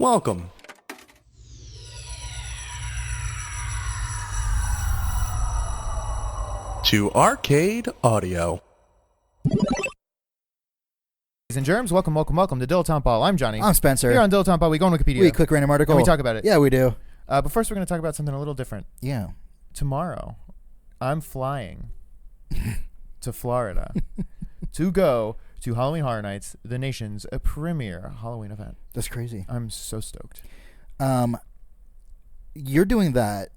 Welcome to Arcade Audio. Ladies and germs, welcome to Dilettante Ball. I'm Johnny. I'm Spencer. Here on Dilettante Ball, we go on Wikipedia. We click random article. And we talk about it. Yeah, we do. But first, we're going to talk about something a little different. Yeah. Tomorrow, I'm flying to Florida to go to Halloween Horror Nights, the nation's premier Halloween event. That's crazy. I'm so stoked. You're doing that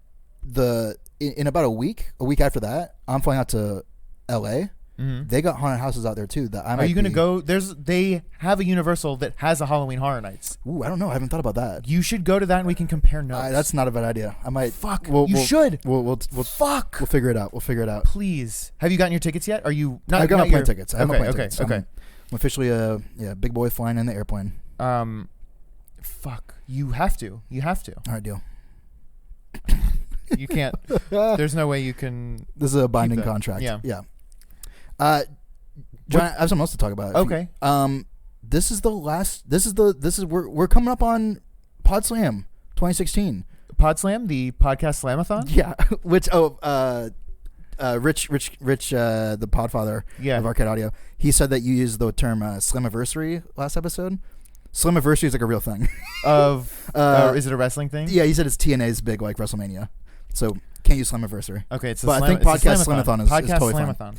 in about a week after that. I'm flying out to LA. Mm-hmm. They got haunted houses out there too. Are you going to go? They have a Universal that has a Halloween Horror Nights. Ooh, I don't know. I haven't thought about that. You should go to that and we can compare notes. That's not a bad idea. I might. Fuck. You should. We'll figure it out. Please. Have you gotten your tickets yet? Are you? I got my plane tickets. I have my plane tickets. Okay. I'm officially big boy flying in the airplane. Fuck. You have to. All right, deal. You can't. There's no way you can. This is a binding contract. Yeah. John, I have something else to talk about. Okay. This is the last. We're coming up on Podslam 2016. Podslam, the podcast slamathon. Yeah. Which Rich, the Podfather of Arcade Audio, he said that you used the term Slammiversary last episode. Slammiversary is like a real thing. Is it a wrestling thing? Yeah, he said it's TNA's big like WrestleMania. So can't use Slammiversary. Okay, I think podcast Slamathon is totally fine.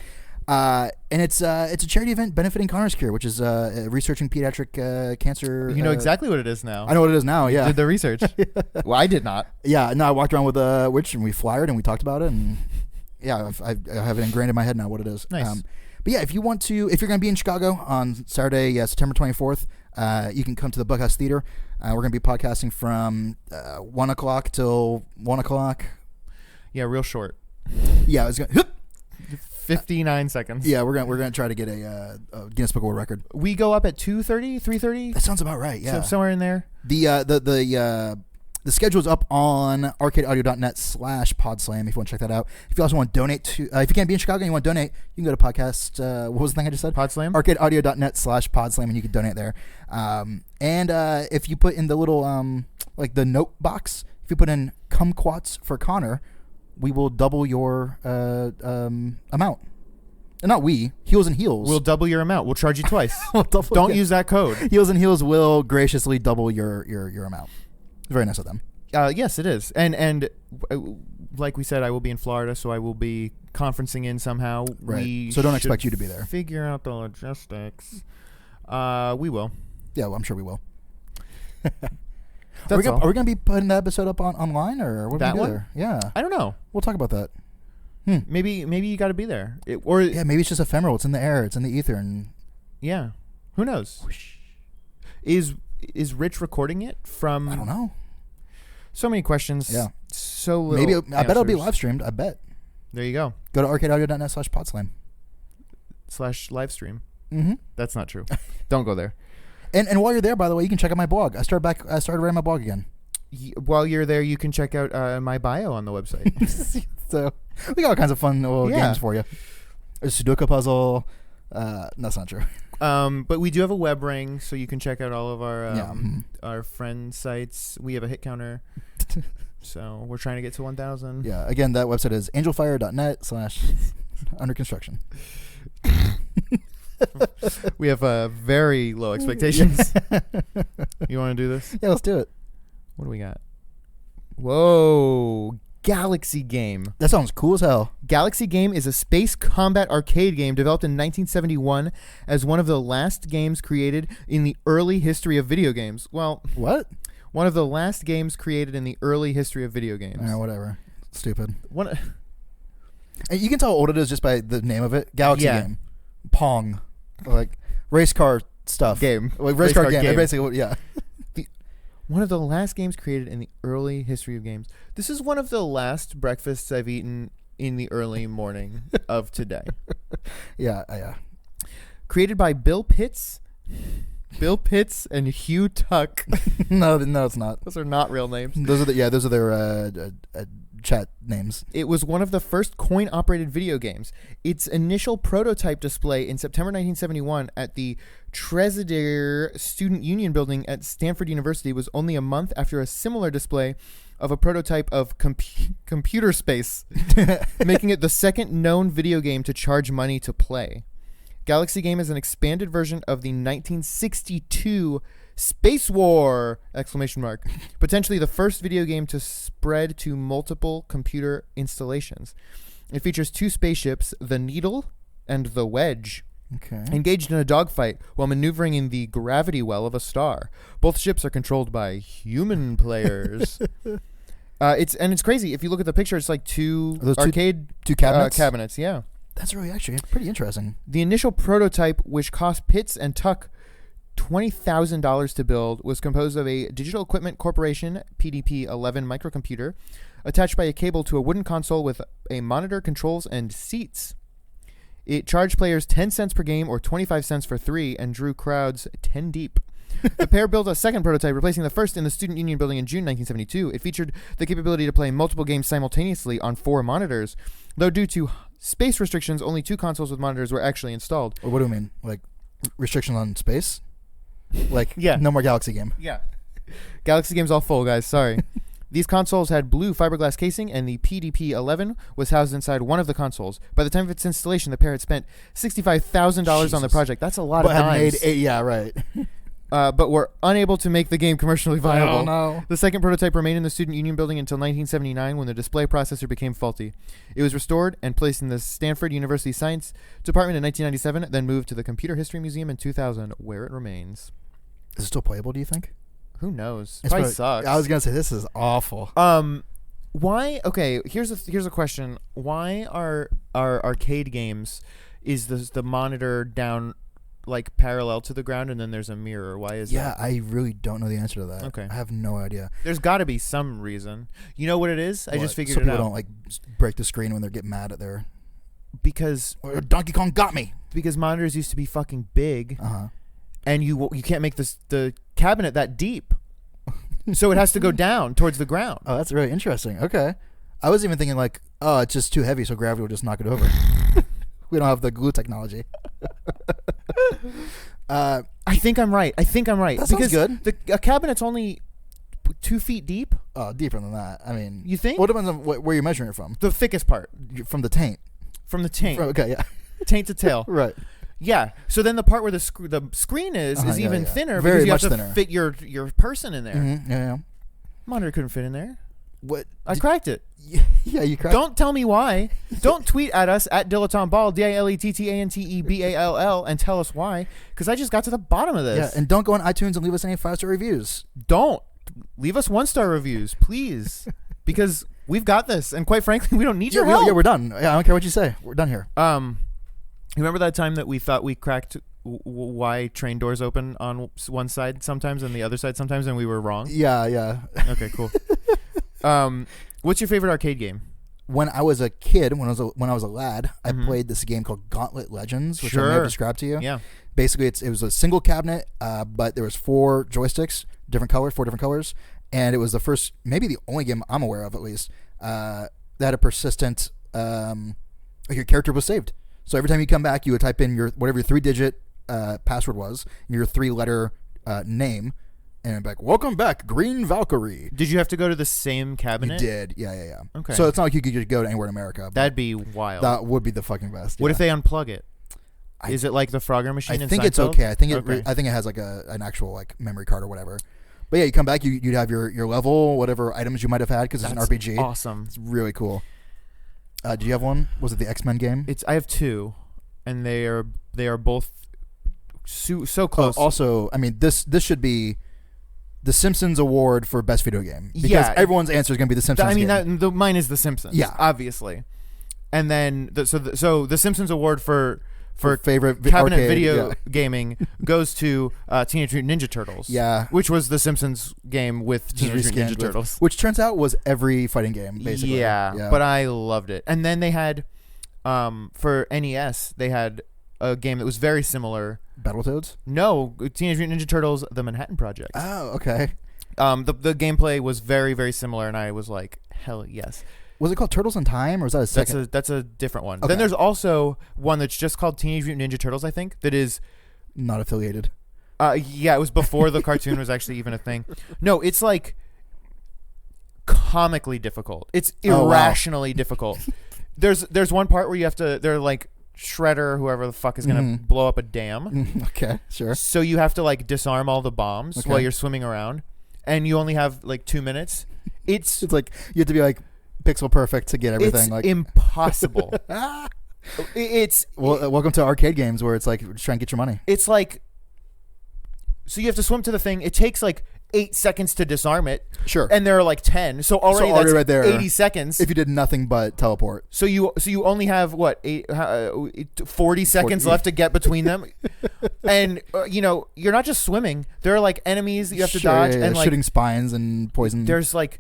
And it's a charity event benefiting Connor's Cure, which is researching pediatric cancer. You know exactly what it is now. I know what it is now. Yeah, you did the research. Well, I did not. Yeah, no, I walked around with a witch and we flyered and we talked about it, and yeah, I have it ingrained in my head now what it is. Nice. But yeah, if you're going to be in Chicago on Saturday, September 24th, you can come to the Buckhouse Theater. We're going to be podcasting from 1 o'clock till 1 o'clock. Yeah, real short. Yeah, it's going 59 seconds. Yeah, we're gonna try to get a Guinness Book of World Record. We go up at 2:30, 3:30. That sounds about right. Yeah, so somewhere in there. The schedule's up on arcadeaudio.net/podslam if you want to check that out. If you also want to donate to, if you can't be in Chicago and you want to donate, you can go to podcast. What was the thing I just said? Podslam. Arcadeaudio.net/podslam and you can donate there. And if you put in the little like the note box, if you put in kumquats for Connor, we will double your amount. Not we, Heels and Heels. We'll double your amount. We'll charge you twice. Don't use that code. Heels and Heels will graciously double your amount. Very nice of them. Yes, it is. And like we said, I will be in Florida, so I will be conferencing in somehow. Right. So don't expect you to be there. Figure out the logistics. We will. Yeah, well, I'm sure we will. Are we going to be putting that episode up online, or what are we going to do there? Yeah. I don't know. We'll talk about that. Maybe you got to be there. Maybe it's just ephemeral. It's in the air. It's in the ether. And yeah. Who knows? Whoosh. Is Rich recording it from... I don't know. So many questions. Yeah. So little I bet it'll be live streamed. I bet. There you go. Go to arcadeaudio.net/podslam. /livestream. Mm-hmm. That's not true. Don't go there. And while you're there, by the way, you can check out my blog. I started writing my blog again. While you're there, you can check out my bio on the website. So we got all kinds of fun little games for you. A Sudoku puzzle. That's not true. But we do have a web ring, so you can check out all of our friend sites. We have a hit counter. So we're trying to get to 1,000. Yeah. Again, that website is angelfire.net/under construction. We have very low expectations. You want to do this? Yeah, let's do it. What do we got? Whoa. Galaxy Game. That sounds cool as hell. Galaxy Game is a space combat arcade game developed in 1971 as one of the last games created in the early history of video games. Well, what? One of the last games created in the early history of video games. Whatever. Stupid. You can tell how old it is just by the name of it. Galaxy Game. Pong. Like race car stuff. Game. Like race car game. Basically, yeah. One of the last games created in the early history of games. This is one of the last breakfasts I've eaten in the early morning of today. Yeah. Created by Bill Pitts and Hugh Tuck. No, it's not. Those are not real names. Those are their chat names. It was one of the first coin-operated video games. Its initial prototype display in September 1971 at the Tresidder Student Union Building at Stanford University was only a month after a similar display of a prototype of Computer Space, making it the second known video game to charge money to play. Galaxy Game is an expanded version of the 1962 Space War! Potentially the first video game to spread to multiple computer installations. It features 2 spaceships, the Needle and the Wedge, engaged in a dogfight while maneuvering in the gravity well of a star. Both ships are controlled by human players. It's crazy. If you look at the picture, it's like two arcade cabinets. Yeah, that's really actually pretty interesting. The initial prototype, which cost Pitts and Tuck $20,000 to build, was composed of a Digital Equipment Corporation PDP-11 microcomputer attached by a cable to a wooden console with a monitor, controls, and seats. It charged players 10 cents per game or 25 cents for 3 and drew crowds 10 deep. The pair built a second prototype, replacing the first in the Student Union Building in June 1972. It featured the capability to play multiple games simultaneously on 4 monitors. Though due to space restrictions, only 2 consoles with monitors were actually installed. What do you mean? Like restrictions on space? Like, yeah. No more Galaxy Game. Yeah. Galaxy Game's all full, guys. Sorry. These consoles had blue fiberglass casing, and the PDP-11 was housed inside one of the consoles. By the time of its installation, the pair had spent $65,000 on the project. That's a lot of dimes. Yeah, right. But were unable to make the game commercially viable. Oh, no. The second prototype remained in the Student Union Building until 1979 when the display processor became faulty. It was restored and placed in the Stanford University Science Department in 1997, then moved to the Computer History Museum in 2000, where it remains. Is it still playable, do you think? Who knows? It probably sucks. I was going to say, this is awful. Why? Okay, here's a question. Why are arcade games, is the monitor down like parallel to the ground and then there's a mirror? Why is that? Yeah, I really don't know the answer to that. Okay. I have no idea. There's got to be some reason. You know what it is? I just figured so it out. people don't like break the screen when they get mad at their... Because... Or Donkey Kong got me! Because monitors used to be fucking big. Uh-huh. And you can't make the cabinet that deep. So it has to go down towards the ground. Oh, that's really interesting. Okay. I was even thinking like, oh, it's just too heavy, so gravity will just knock it over. We don't have the glue technology. I think I'm right. That because sounds good. A cabinet's only 2 feet deep. Oh, deeper than that. I mean... You think? Well, it depends on where you're measuring it from. The thickest part. From the taint. From the taint. Okay, yeah. Taint to tail. Right. Yeah. So then the part where the screen is even thinner Very because you much have to fit your person in there. Mm-hmm. Yeah. Monitor couldn't fit in there. What? I cracked it. Yeah, you cracked it. Don't tell me why. Don't tweet at us at Dilettanteball, DILETTANTEBALL, and tell us why, because I just got to the bottom of this. Yeah, and don't go on iTunes and leave us any 5-star reviews. Don't. Leave us 1-star reviews, please, because we've got this, and quite frankly, we don't need your help. Yeah, we're done. Yeah, I don't care what you say. We're done here. You remember that time that we thought we cracked why train doors open on one side sometimes and the other side sometimes, and we were wrong? Yeah. Okay, cool. What's your favorite arcade game? When I was a kid, when I was a lad, I played this game called Gauntlet Legends, which I may have described to you. Yeah. Basically, it was a single cabinet, but there was 4 joysticks, 4 different colors, and it was the first, maybe the only game I'm aware of at least, that had a persistent, your character was saved. So every time you come back, you would type in whatever your 3-digit password was, your 3-letter name, and it'd be like, welcome back, Green Valkyrie. Did you have to go to the same cabinet? You did, yeah. Okay. So it's not like you could just go to anywhere in America. That'd be wild. That would be the fucking best. What if they unplug it? Is it like the Frogger machine? I think it's okay. I think it has like an actual like memory card or whatever. But yeah, you come back, you'd have your level, whatever items you might have had because it's an RPG. Awesome. It's really cool. Do you have one? Was it the X-Men game? I have 2, and they are both so close. Also, I mean, this should be the Simpsons Award for best video game because everyone's answer is going to be the Simpsons. Mine is the Simpsons. Yeah, obviously. And then the Simpsons Award for favorite cabinet arcade, video gaming goes to Teenage Mutant Ninja Turtles. Yeah, which was the Simpsons game with Teenage Mutant Ninja Turtles, which turns out was every fighting game basically. Yeah, but I loved it. And then they had for NES they had a game that was very similar. Battletoads? No, Teenage Mutant Ninja Turtles: The Manhattan Project. Oh, okay. The gameplay was very, very similar, and I was like, hell yes. Was it called Turtles in Time, or was that a second? That's a different one. Okay. Then there's also one that's just called Teenage Mutant Ninja Turtles, I think, that is Not affiliated. it was before the cartoon was actually even a thing. No, it's like comically difficult. It's irrationally difficult. There's one part where you have to, they're like Shredder, whoever the fuck is going to blow up a dam. Okay, sure. So you have to like disarm all the bombs while you're swimming around, and you only have like 2 minutes. It's like you have to be like pixel perfect to get everything. It's like impossible. It's welcome to arcade games where it's like just try and get your money. It's like, so you have to swim to the thing. It takes like 8 seconds to disarm it. Sure. And there are like 10. So already that's right there, 80 seconds. If you did nothing but teleport. So you only have what 40 seconds left to get between them. And you're not just swimming. There are like enemies that you have to dodge and like shooting spines and poison. There's like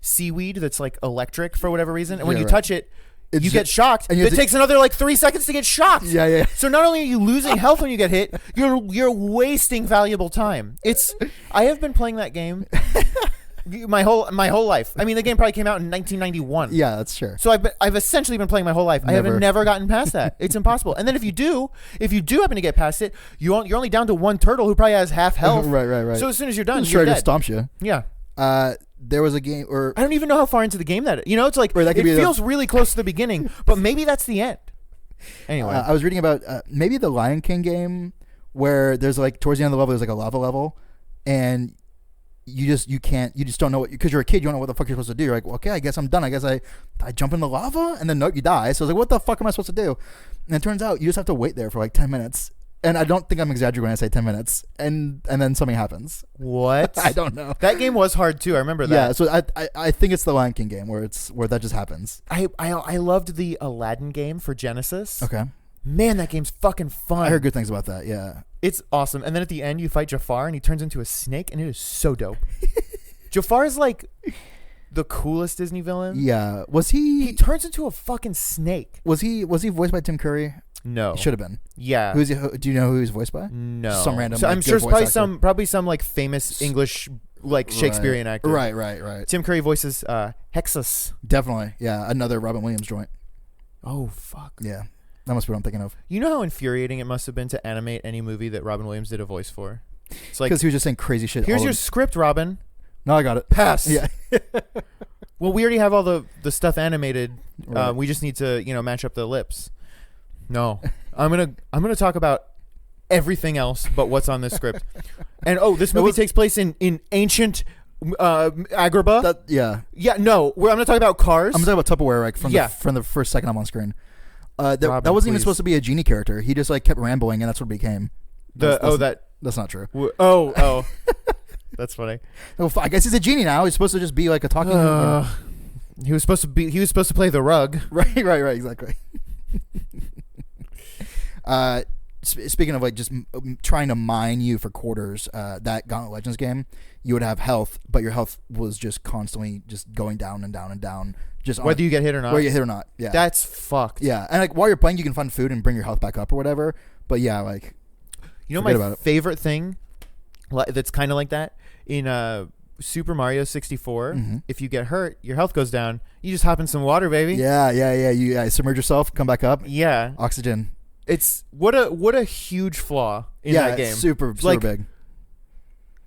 seaweed that's like electric for whatever reason. And when you right. touch it, you get shocked. And it takes another like 3 seconds to get shocked. Yeah. So not only are you losing health when you get hit, you're wasting valuable time. I have been playing that game my whole life. I mean, the game probably came out in 1991. Yeah, that's true. So I've essentially been playing my whole life. I have never gotten past that. It's impossible. And then if you do happen to get past it, you're only down to one turtle who probably has half health. Right. So as soon as you're done, sure, you're dead. just stomps you. Yeah. There was a game, or I don't even know how far into the game that it's like that it feels really close to the beginning, but maybe that's the end. Anyway, I was reading about maybe the Lion King game where there's like towards the end of the level there's like a lava level, and you just don't know what, because you're a kid, you don't know what the fuck you're supposed to do. You're like, well, okay, I guess I'm done. I guess I jump in the lava, and then nope, you die. So I was like, what the fuck am I supposed to do? And it turns out you just have to wait there for like 10 minutes. And I don't think I'm exaggerating when I say 10 minutes. And then something happens. What? I don't know. That game was hard too. I remember that. Yeah, so I think it's the Lion King game where that just happens. I loved the Aladdin game for Genesis. Okay. Man, that game's fucking fun. I heard good things about that, yeah. It's awesome. And then at the end you fight Jafar and he turns into a snake, and it is so dope. Jafar is like the coolest Disney villain. Yeah. Was he turns into a fucking snake. Was he voiced by Tim Curry? No. He should have been. Yeah. Do you know who he's voiced by? No. Some random. So like, I'm sure it's actor. probably some like famous English like Shakespearean actor. Right. Tim Curry voices Hexus. Definitely. Yeah. Another Robin Williams joint. Oh fuck. Yeah. That must be what I'm thinking of. You know how infuriating it must have been to animate any movie that Robin Williams did a voice for? It's like, because he was just saying crazy shit. Here's your script, Robin. No, I got it. Pass. Yeah. Well, we already have all the stuff animated. Right. We just need to match up the lips. No, I'm gonna talk about everything else but what's on this script. And this movie takes place in ancient Agrabah. Yeah. No, I'm gonna talk about cars. I'm gonna talk about Tupperware like from the first second I'm on screen. That wasn't even supposed to be a genie character. He just like kept rambling, and that's what it became. That's not true. Oh. That's funny. Well, I guess he's a genie now. He's supposed to just be like a talking. He was supposed to play the rug. Right, exactly. Speaking of like just trying to mine you for quarters, that Gauntlet Legends game, you would have health, but your health was just constantly just going down and down and down. Just whether you get hit or not. Whether you get hit or not. Yeah. That's fucked. Yeah, and like while you're playing, you can find food and bring your health back up or whatever. But yeah, like my favorite thing that's kind of like that in Super Mario 64. Mm-hmm. If you get hurt, your health goes down. You just hop in some water, baby. Yeah. You submerge yourself, come back up. Yeah. Oxygen. It's what a huge flaw in that game. Super big.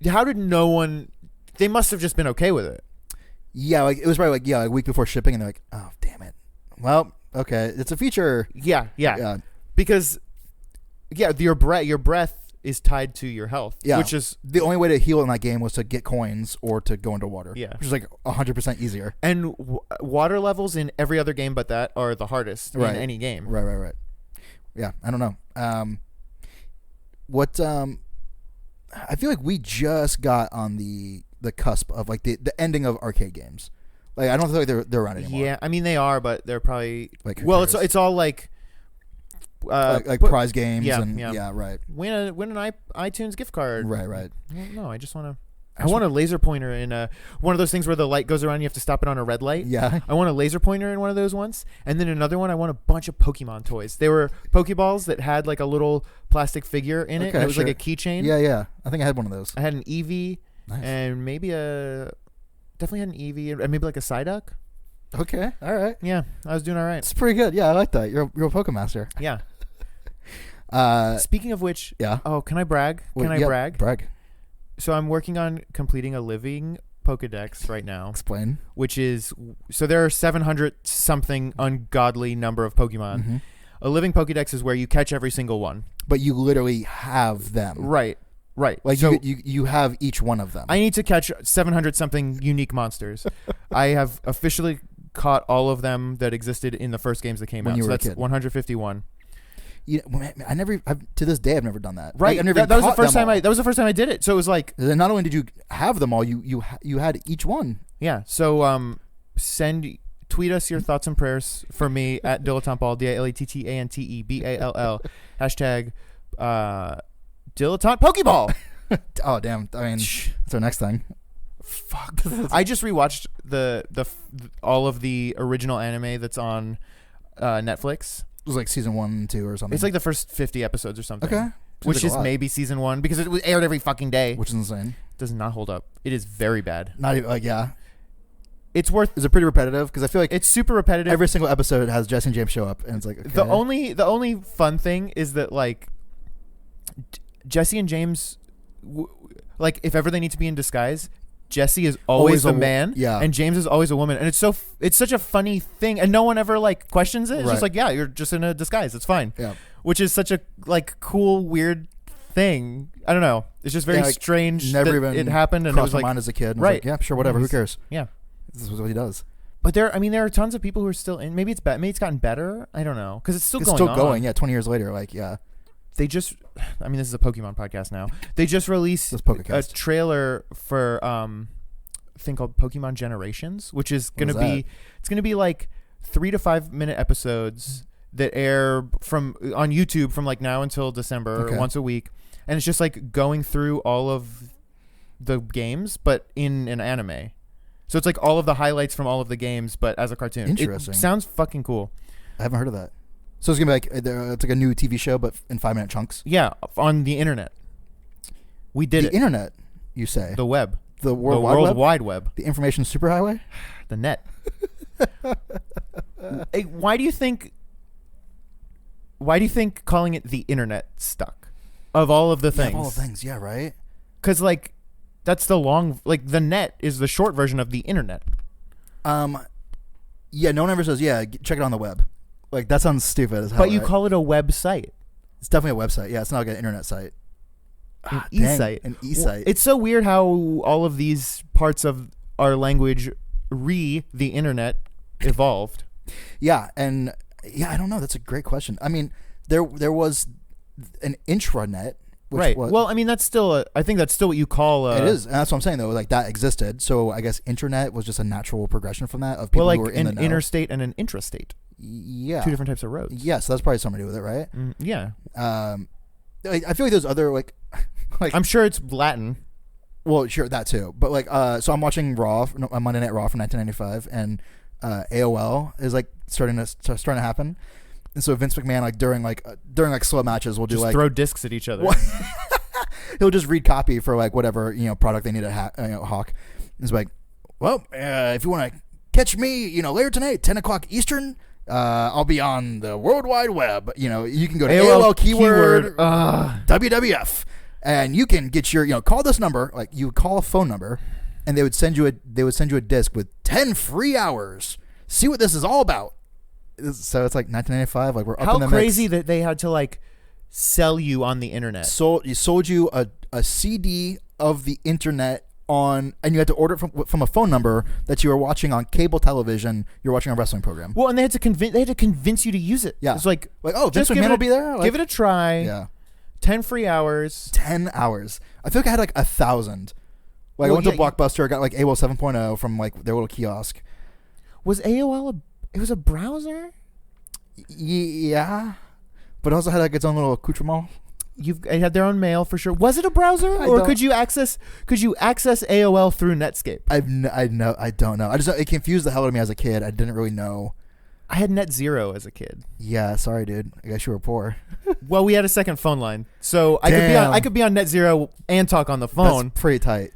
How did no one? They must have just been okay with it. Yeah, like it was probably like a week before shipping, and they're like, "Oh, damn it! Well, okay, it's a feature." Yeah. Because your breath is tied to your health. Yeah, which is the only way to heal in that game was to get coins or to go into water. Yeah, which is like 100% easier. And water levels in every other game but that are the hardest in any game. Right. Yeah, I don't know. I feel like we just got on the cusp of like the ending of arcade games. Like I don't feel like they're around anymore. Yeah, I mean they are, but they're probably like it's all like prize games. Yeah, right. Win an iTunes gift card. Right. Well, no, I just want to. I want a laser pointer in one of those things where the light goes around. You have to stop it on a red light. Yeah. I want a laser pointer in one of those once. And then another one, I want a bunch of Pokemon toys. They were Pokeballs that had like a little plastic figure in it. And it was like a keychain. Yeah. I think I had one of those. I had an Eevee. Nice. And maybe definitely had an Eevee and maybe like a Psyduck. Okay, all right. Yeah, I was doing all right. It's pretty good. Yeah, I like that. You're a Pokemaster. Yeah. Speaking of which, Yeah. Oh, can I brag? Can I brag? Brag. So I'm working on completing a living Pokedex right now, Explain. which is so there are 700 something ungodly number of Pokemon. Mm-hmm. A living Pokedex is where you catch every single one. But you literally have them. Right. Like So you have each one of them. I need to catch 700 something unique monsters. I have officially caught all of them that existed in the first games that came When out. you So were a that's kid. 151. To this day I've never done that. Right. Like, I've never that was the caught first them time all. that was the first time I did it. So it was like, Then not only did you have them all, you had each one. yeah. So tweet us your thoughts and prayers for me at Dilettante Ball, DilettanteBall, hashtag Dilettante Pokeball. Oh damn! I mean, that's our next thing. Fuck. I just rewatched all of the original anime that's on Netflix. It was like season 1 and 2 or something. It's like the first 50 episodes or something. okay, Which Seems like is a lot. maybe season 1 because it was aired every fucking day. Which is insane. Does not hold up. It is very bad. Not even like It's worth. Is it pretty repetitive? Because I feel like It's super repetitive. every single episode has Jesse and James show up, and it's like okay. The only fun thing is that like Jesse and James, like if ever they need to be in disguise, Jesse is always the man, yeah. and James is always a woman, and it's such a funny thing, and no one ever like questions it. It's Right. just like, yeah, you're just in a disguise. It's fine. Yeah. Which is such a like cool weird thing. I don't know. It's just very Yeah, like, strange never that even it happened, and it crossed was my like, mind as a kid. And right. I was like, yeah, sure, whatever. Who cares? yeah. This is what he does. But there are tons of people who are still in. Maybe it's gotten better. I don't know because it's still It's going. still on. going. Yeah, 20 years later. Like yeah. They just, I mean, this is a Pokemon podcast now. They just released This a Pokecast. trailer for a thing called Pokemon Generations, which is What is gonna be it's gonna be like 3 to 5 minute episodes that air on YouTube from like now until December, Okay. once a week, and it's just like going through all of the games, but in an anime. So it's like all of the highlights from all of the games, but as a cartoon. Interesting. It sounds fucking cool. I haven't heard of that. So it's gonna be like it's like a new TV show, but in 5-minute chunks. Yeah, on the internet. We did The it. internet, you say? The web. The The World World Wide Web? Wide Web. The information superhighway? The net. Hey, why do you think calling it the internet stuck? Of all of the things. Yeah, all the things. Yeah, right. Because like that's the the net is the short version of the internet. Yeah, no one ever says, yeah, check it on the web. Like, that sounds stupid as hell. But you right? call it a website. It's definitely a website. Yeah, it's not like an internet site. An Dang, e-site. An e-site. It's so weird how all of these parts of our language the internet evolved. Yeah, and yeah, I don't know. That's a great question. I mean, there was an intranet. Which Right. Was, Well, I mean, I think that's still what you call it is. And that's what I'm saying, though. Like, that existed. So I guess internet was just a natural progression from that of people like who were in the an know. interstate and an intrastate. Yeah. Two different types of roads. Yeah, so that's probably something to do with it, right? Yeah. I feel like there's other, like I'm sure it's Latin. well, sure, that too. But, like, so I'm watching Monday Night Raw from 1995, and AOL is, like, starting to happen. And so Vince McMahon, like during slow matches, will do Just like throw discs at each other. he'll just read copy for like whatever product they need to hawk. It's like, well, if you want to catch me, later tonight, 10 o'clock Eastern, I'll be on the World Wide Web. You can go to AOL keyword WWF, and you can get your call this number. Like you call a phone number, and they would send you a disc with 10 free hours. See what this is all about. So it's like 1995. Like we're up in the How crazy mix. that they had to like sell you on the internet. Sold you a CD of the internet and you had to order it from a phone number that you were watching on cable television. You're watching a wrestling program. Well, and they had to convince you to use it. Yeah. It's like oh, Vince just give McMahon it will be there. Like, give it a try. Yeah. 10 free hours. 10 hours. I feel like I had like 1,000. Like I went to Blockbuster, got like AOL 7.0 from like their little kiosk. Was AOL it was a browser? Yeah. But it also had like its own little accoutrement. It had their own mail for sure. Was it a browser, or could you access AOL through Netscape? I don't know. It confused the hell out of me as a kid. I didn't really know. I had NetZero as a kid. Yeah, sorry, dude. I guess you were poor. Well, we had a second phone line, so I could be on NetZero and talk on the phone. That's pretty tight.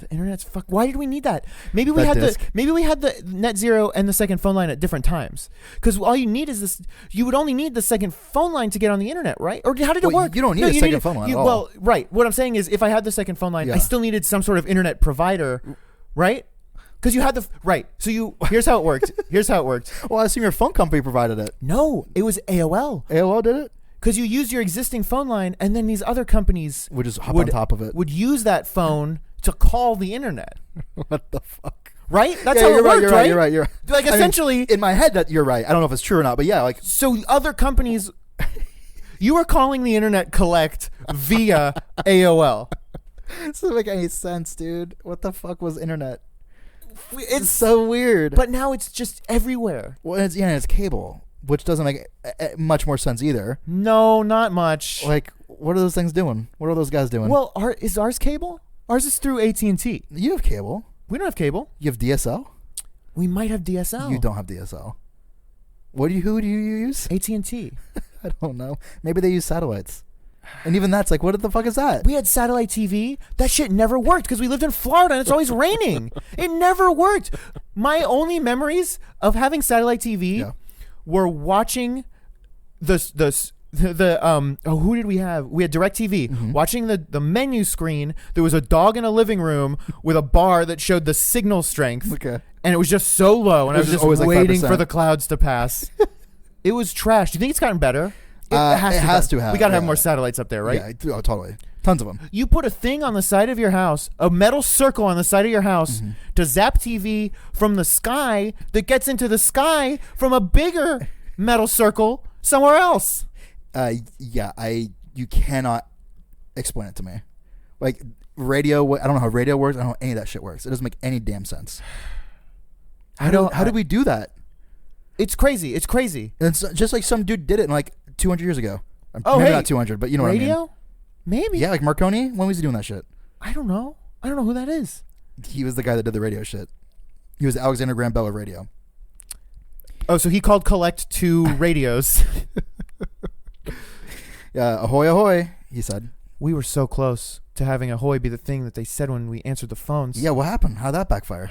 The internet's fuck. Why did we need that? Maybe we That had disc. the net zero and the second phone line at different times. Because all you need is this. You would only need the second phone line to get on the internet, right? Or how did it work? You don't need a second phone line at all. Well, right. What I'm saying is, if I had the second phone line, I still needed some sort of internet provider, right? Because you had the right. So here's how it worked. Well, I assume your phone company provided it. No, it was AOL. AOL did it? Because you used your existing phone line, and then these other companies Would just hop on top of it. would use that phone to call the internet. What the fuck? Right? That's how it worked, you're right? right. You're right. Like, essentially, in my head, that you're right. I don't know if it's true or not, but yeah, like. so other companies, you were calling the internet collect via AOL. It doesn't make any sense, dude. What the fuck was internet? It's so weird. But now it's just everywhere. Well, it's cable, which doesn't make much more sense either. No, not much. Like, what are those things doing? What are those guys doing? Well, is ours cable? Ours is through AT&T. You have cable. We don't have cable. You have DSL. We might have DSL. You don't have DSL. Who do you use? AT&T. I don't know. Maybe they use satellites. And even that's like, what the fuck is that? We had satellite TV. That shit never worked because we lived in Florida and it's always raining. It never worked. My only memories of having satellite TV were watching who did we have? We had DirecTV. Watching the menu screen. There was a dog in a living room with a bar that showed the signal strength. Okay. And it was just so low, and I was just always like waiting 5%. for the clouds to pass. It was trash. Do you think it's gotten better? It has to have. We got to have more satellites up there, right? Yeah, totally. Tons of them. You put a thing on the side of your house, a metal circle on the side of your house, to zap TV from the sky that gets into the sky from a bigger metal circle somewhere else. You cannot explain it to me. Like, radio, I don't know how radio works. I don't know how any of that shit works. It doesn't make any damn sense. How did we do that? It's crazy. It's crazy. And it's just like some dude did it in like 200 years ago. Oh, maybe hey, not 200, but you know radio? what I mean. Maybe. Yeah, like Marconi. When was he doing that shit? I don't know. I don't know who that is. He was the guy that did the radio shit. He was Alexander Graham Bell of radio. Oh, so he called collect 2 radios. Yeah, ahoy, ahoy, he said. We were so close to having ahoy be the thing that they said when we answered the phones. Yeah, what happened? How'd that backfire?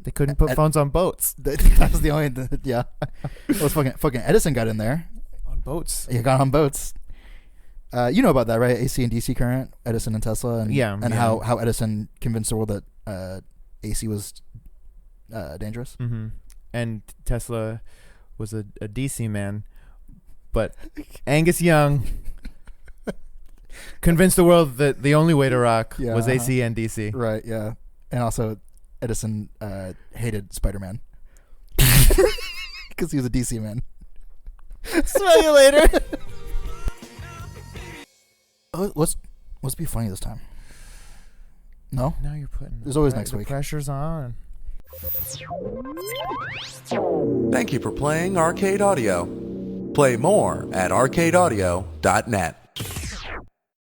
They couldn't put phones on boats. That was the only, yeah. It was fucking Edison got in there. On boats? He got on boats. You know about that, right? AC and DC current, Edison and Tesla, and how Edison convinced the world that AC was dangerous. Mm-hmm. And Tesla was a DC man, but Angus Young convinced the world that the only way to rock was AC and DC. Right, yeah. And also Edison hated Spider-Man because he was a DC man. Smell you later. Oh, let's be funny this time. No? Now you're putting There's always next the week. pressure's on. Thank you for playing Arcade Audio. Play more at arcadeaudio.net.